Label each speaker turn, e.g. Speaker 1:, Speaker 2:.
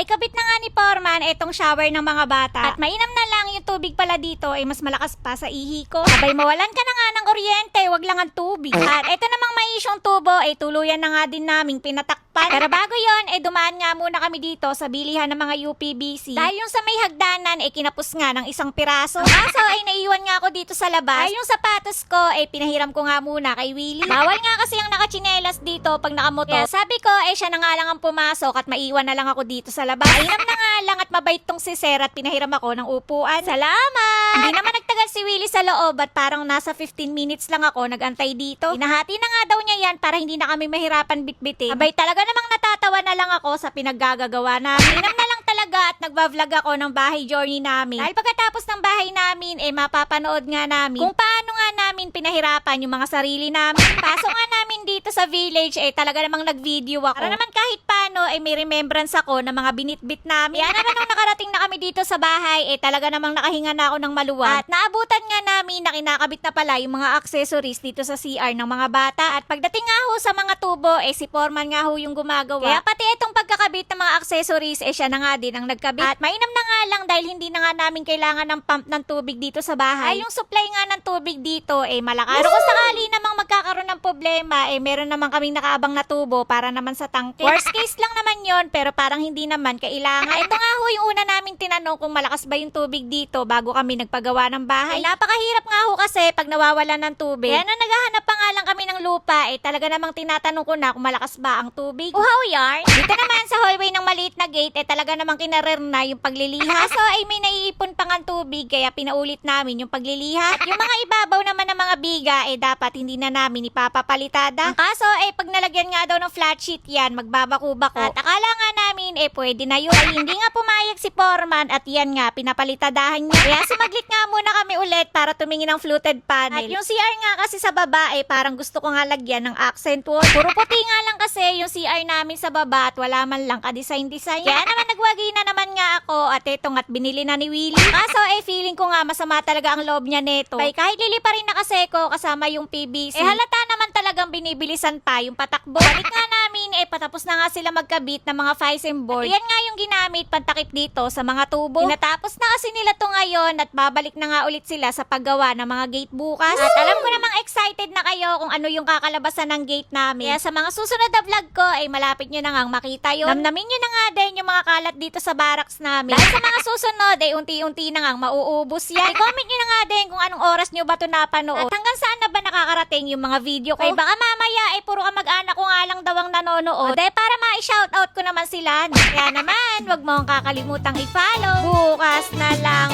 Speaker 1: Naikabit na nga ni Foreman itong shower ng mga bata. At mainam na lang yung tubig pala dito ay mas malakas pa sa ihi ko. Sabay mawalan ka na nga ng kuryente, wag lang ang tubig. At ito namang may isyong tubo ay tuluyan na nga din naming pinatakpan. Pero bago yon dumaan nga muna kami dito sa bilihan ng mga UPBC. Dahil yung sa may hagdanan kinapos nga ng isang piraso. Kaso ay naiwan nga ako dito sa labas. Dahil yung sapatos ko pinahiram ko nga muna kay Willie. Bawal nga kasi ang nakachinelas dito pag nakamoto. Kaya sabi ko siya na nga lang ang pumasok at maiwan na lang ako dito sa labas. Mainam na nga lang at mabait tong si Sir at pinahiram ako ng upuan. Salamat! Hindi naman nagtagal si Willie sa loob at parang nasa 15 minutes lang ako nagantay dito. Hinahati na nga daw niya yan para hindi na kami mahirapan bitbitin. Abay talaga namang natatawa na lang ako sa pinaggagawa namin. Mainam na lang talaga at nagba-vlog ako ng bahay journey namin. Dahil pagkatapos ng bahay namin mapapanood nga namin kung paano nga namin pinahirapan yung mga sarili namin. Pasok nga namin dito sa village talaga namang nag-video ako. Para naman kahit paano may remembrance ako ng mga binitbit namin. Kaya naman nung nakarating na kami dito sa bahay talaga namang nakahinga na ako ng maluwag. At naabutan nga namin na kinakabit na pala yung mga accessories dito sa CR ng mga bata. At pagdating nga ho sa mga tubo si Foreman nga ho yung gumagawa. Kaya pati itong pagkakabit ng mga accessories siya na nga din ang nagkabit. At mainam na nga lang dahil hindi na nga namin kailangan ng pump ng tubig dito sa bahay. Ay yung supply nga ng tubig dito malakas. Pero kung sakali namang magkakaroon ng problema meron naman kaming nakaabang na tubo para naman sa tangke. Worst case lang naman yon pero parang hindi naman kailangan. Ito nga ho yung una naming tinanong kung malakas ba yung tubig dito bago kami nagpagawa ng bahay. Napakahirap nga ho kasi pag nawawalan ng tubig. Kaya nung naghahanap pa nga lang kami ng lupa talaga namang tinatanong ko na kung malakas ba ang tubig. Uhaw yarn! Dito naman sa hallway ng maliit na gate talaga namang kinarer na yung pagliliha. Kaso may naiipon pa nga tubig kaya pinaulit namin yung pagliliha. At yung mga ibabaw naman ng mga biga dapat hindi na namin ipapapalitada. Ang kaso pag nalagyan nga daw ng flat sheet yan magbabako-bako. At akala nga namin pwede na yun. Ay hindi nga pumayag si Foreman at yan nga pinapalitadahan niya. Kaya sumaglit nga muna kami ulit para tumingin ng fluted panel. At yung CR nga kasi sa baba parang gusto ko nga lagyan ng accent wood. Puro puti nga lang kasi yung CR namin sa baba at wala man lang ka-design-design. Kaya naman nagwagi na naman nga ako at etong at binili na ni Willie. Kaso feeling ko nga masama talaga ang loob niya neto. Kahit lilipa rin na kasi ko kasama yung PVC. Halata naman talagang binibilisan pa yung patakbo. Balik nga namin patapos na nga sila magkabit ng mga Physem board. Yan nga yung ginamit pantakip dito sa mga tubo. Tinatapos na kasi nila to ngayon at babalik na nga ulit sila sa paggawa ng mga gate bukas. At alam ko namang excited na kayo kung ano yung kakalabasan ng gate namin. Kaya sa mga susunod na vlog ko malapit nyo na nga makita yun. Namnamin nyo na nga din yung mga kalat dito sa barracks namin. Dahil sa mga susunod unti-unti na nga mauubos yan. Comment nyo na nga din kung anong oras nyo ba ito napanood. At hanggang saan na ba nakakarating yung mga video ko. Baka mamaya puro ka mag-anak ko nga lang daw ang nanonood. Para ma-shoutout ko naman sila. Kaya naman, wag mo akong kakalimutang i-follow. Bukas na lang